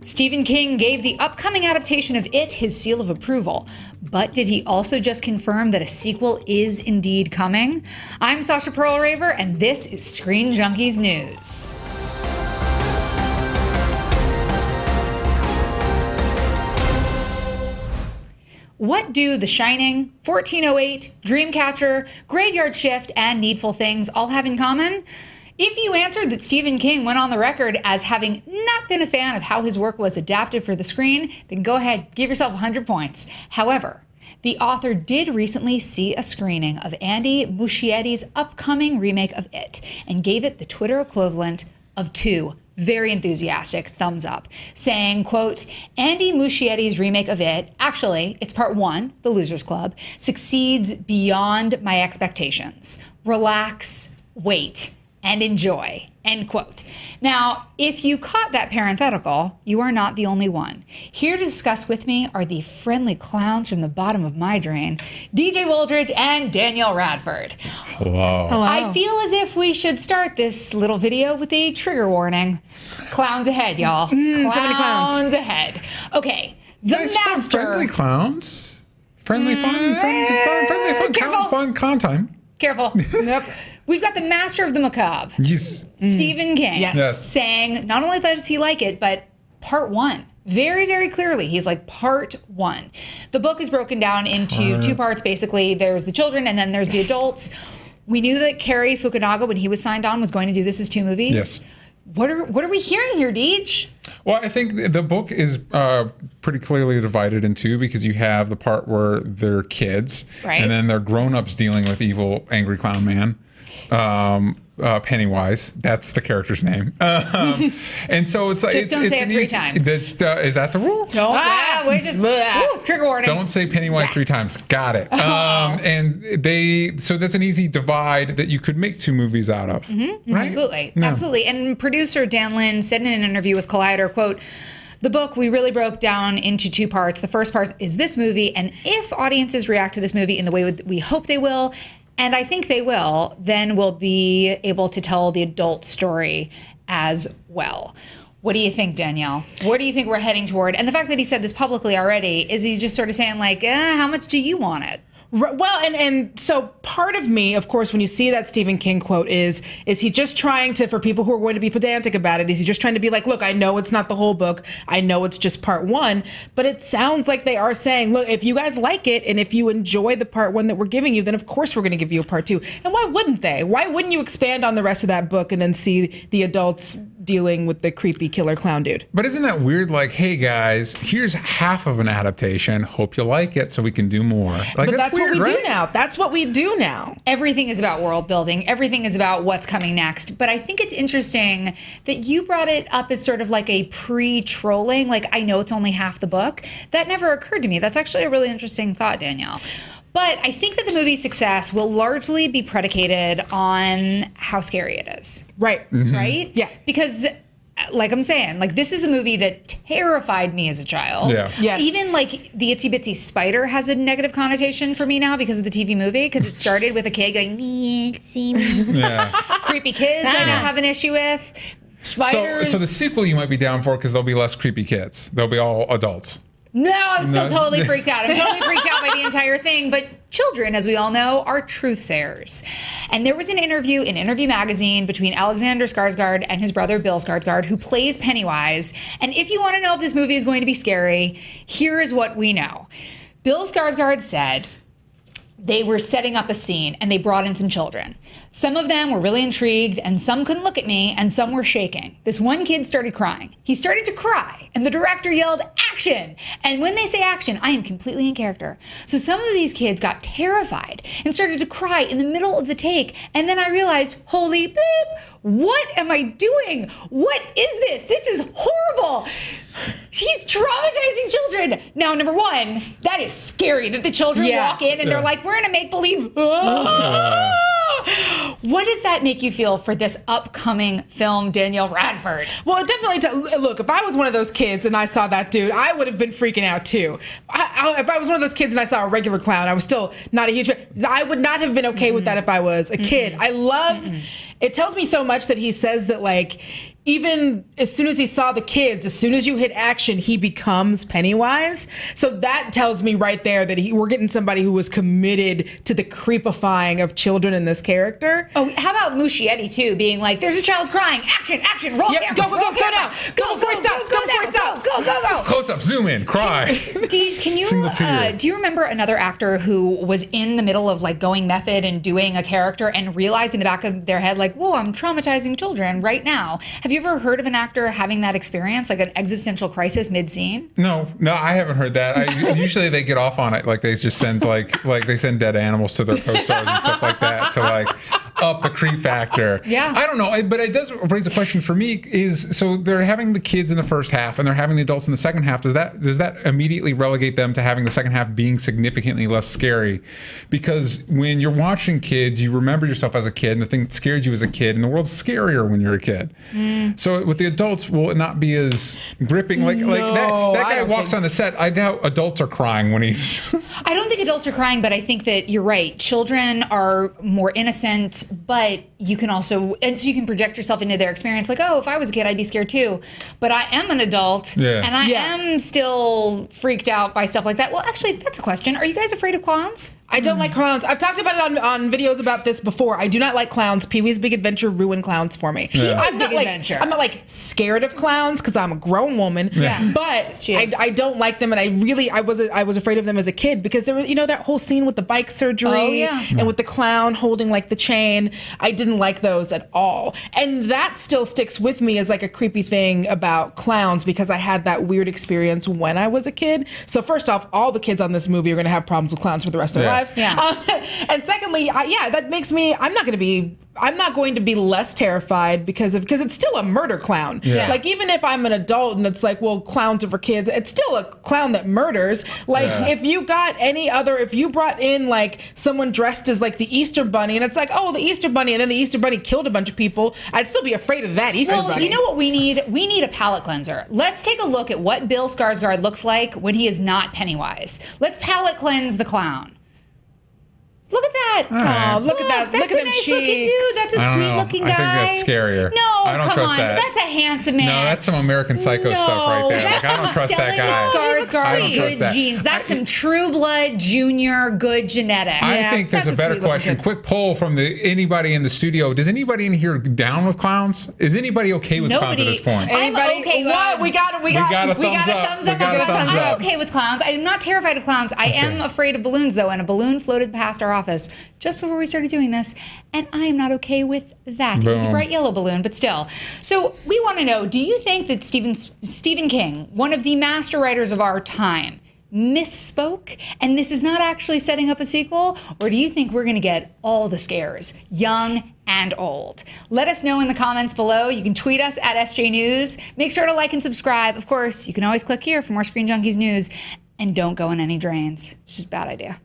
Stephen King gave the upcoming adaptation of It his seal of approval. But did he also just confirm that a sequel is indeed coming? I'm Sasha Perl-Raver, and this is Screen Junkies News. What do The Shining, 1408, Dreamcatcher, Graveyard Shift, and Needful Things all have in common? If you answered that Stephen King went on the record as having not been a fan of how his work was adapted for the screen, then go ahead, give yourself 100 points. However, the author did recently see a screening of Andy Muschietti's upcoming remake of It and gave it the Twitter equivalent of 2 very enthusiastic thumbs up, saying, quote, Andy Muschietti's remake of It, actually, it's part 1, The Losers Club, succeeds beyond my expectations. Relax, wait, and enjoy, end quote. Now, if you caught that parenthetical, you are not the only one. Here to discuss with me are the friendly clowns from the bottom of my drain, DJ Wooldridge and Danielle Radford. Hello. Hello. I feel as if we should start this little video with a trigger warning. Clowns ahead, y'all. So many clowns ahead. Okay, the master. Friendly clowns. Friendly fun. Friendly fun time. Careful. Nope. We've got the master of the macabre, Yes. Stephen King, Yes. saying not only does he like it, but part 1. Very, very clearly, he's like, part 1. The book is broken down into 2 parts, basically. There's the children, and then there's the adults. We knew that Cary Fukunaga, when he was signed on, was going to do this as 2 movies. Yes. What are we hearing here, Deej? Well, I think the book is pretty clearly divided in 2 because you have the part where they're kids, right, and then they're grown-ups dealing with evil, angry clown man. Pennywise, that's the character's name. And so it's like, just don't say it 3 times. Is that the rule? Trigger warning. Don't say Pennywise 3 times. Got it. So that's an easy divide that you could make 2 movies out of. Right? Absolutely. No. Absolutely. And producer Dan Lin said in an interview with Collider, quote, the book we really broke down into 2 parts. The first part is this movie, and if audiences react to this movie in the way we hope they will, and I think they will, then we'll be able to tell the adult story as well. What do you think, Danielle? Where do you think we're heading toward? And the fact that he said this publicly already, is he just sort of saying like, how much do you want it? Well, and so part of me, of course, when you see that Stephen King quote is he just trying to, for people who are going to be pedantic about it, is he just trying to be like, look, I know it's not the whole book. I know it's just part 1, but it sounds like they are saying, look, if you guys like it and if you enjoy the part 1 that we're giving you, then of course we're going to give you a part 2. And why wouldn't they? Why wouldn't you expand on the rest of that book and then see the adults dealing with the creepy killer clown dude? But isn't that weird? Like, hey guys, here's half of an adaptation. Hope you like it so we can do more. Like, but that's weird, what we right? do now. That's what we do now. Everything is about world building. Everything is about what's coming next. But I think it's interesting that you brought it up as sort of like a pre-trolling, like, I know it's only half the book. That never occurred to me. That's actually a really interesting thought, Danielle. But I think that the movie's success will largely be predicated on how scary it is. Right. Right? Yeah. Because, like I'm saying, like, this is a movie that terrified me as a child. Yeah. Yes. Even like the itsy bitsy spider has a negative connotation for me now because of the TV movie, because it started with a kid going, Yeah. creepy kids I now have an issue with. Spiders. So the sequel you might be down for because there'll be less creepy kids. They'll be all adults. No, I'm still totally freaked out. I'm totally freaked out by the entire thing. But children, as we all know, are truth-sayers. And there was an interview in Interview Magazine between Alexander Skarsgård and his brother Bill Skarsgård, who plays Pennywise. And if you want to know if this movie is going to be scary, here is what we know. Bill Skarsgård said they were setting up a scene and they brought in some children. Some of them were really intrigued and some couldn't look at me and some were shaking. This one kid started crying. He started to cry and the director yelled, action! And when they say action, I am completely in character. So some of these kids got terrified and started to cry in the middle of the take. And then I realized, holy beep, what am I doing? What is this? This is horrible. She's traumatizing children. Now, number 1, that is scary that the children walk in and they're like, we're in a make-believe. What does that make you feel for this upcoming film, Danielle Radford? Well, it definitely, look, if I was one of those kids and I saw that dude, I would have been freaking out too. if I was one of those kids and I saw a regular clown, I was still not a huge fan. I would not have been okay with that if I was a kid. I love, it tells me so much that he says that, like, even as soon as he saw the kids, as soon as you hit action, he becomes Pennywise. So that tells me right there that we're getting somebody who was committed to the creepifying of children in this character. Oh, how about Muschetti too, being like, "There's a child crying, action, action, roll cameras, go roll now, cameras, go before it stops, go before it stops, go. Close up, zoom in, cry. Deej, can you Single tear. do you remember another actor who was in the middle of like going method and doing a character and realized in the back of their head like, "Whoa, I'm traumatizing children right now"? Have you ever heard of an actor having that experience, like an existential crisis mid-scene? No, I haven't heard that. Usually they get off on it, like they just send like they send dead animals to their co-stars and stuff like that to like up the creep factor. Yeah. I don't know, but it does raise a question for me is, so they're having the kids in the first half and they're having the adults in the second half. Does that immediately relegate them to having the second half being significantly less scary? Because when you're watching kids, you remember yourself as a kid and the thing that scared you as a kid, and the world's scarier when you're a kid. So with the adults, will it not be as gripping? Like that guy walks on the set, I doubt adults are crying when he's... I don't think adults are crying, but I think that you're right. Children are more innocent, but you can also, and so you can project yourself into their experience. Like, oh, if I was a kid, I'd be scared too. But I am an adult, and I am still freaked out by stuff like that. Well, actually, that's a question. Are you guys afraid of clowns? I don't like clowns. I've talked about it on videos about this before. I do not like clowns. Pee-wee's Big Adventure ruined clowns for me. I'm not like scared of clowns because I'm a grown woman. But I don't like them, and I was afraid of them as a kid because there was, you know, that whole scene with the bike surgery and with the clown holding like the chain. I didn't like those at all, and that still sticks with me as like a creepy thing about clowns because I had that weird experience when I was a kid. So first off, all the kids on this movie are going to have problems with clowns for the rest of their lives. And secondly, that makes me, I'm not going to be less terrified because it's still a murder clown. Like, even if I'm an adult and it's like, well, clowns are for kids, it's still a clown that murders. Like, if you brought in like someone dressed as like the Easter Bunny and it's like, oh, the Easter Bunny, and then the Easter Bunny killed a bunch of people, I'd still be afraid of that Easter Bunny. You know what we need? We need a palate cleanser. Let's take a look at what Bill Skarsgård looks like when he is not Pennywise. Let's palate cleanse the clown. Look at that. Right. Look at that. Look at them nice cheeks. looking dude. That's a sweet looking guy. I think that's scarier. No, I don't come trust on. that. That's a handsome man. No, that's some American Psycho stuff right there. Like, I don't trust that guy. Skarsgård, good genes. That's some True Blood Junior good genetics. I think there's a better question. Quick poll from anybody in the studio. Does anybody in here down with clowns? Is anybody okay with clowns at this point? Anybody? Okay. What? We got a thumbs up. I'm okay with clowns. I'm not terrified of clowns. I am afraid of balloons, though, and a balloon floated past our office just before we started doing this, and I am not okay with that. Boom. It was a bright yellow balloon, but still. So we want to know, do you think that Stephen King, one of the master writers of our time, misspoke, and this is not actually setting up a sequel? Or do you think we're going to get all the scares, young and old? Let us know in the comments below. You can tweet us at SJ News. Make sure to like and subscribe. Of course, you can always click here for more Screen Junkies news. And don't go in any drains. It's just a bad idea.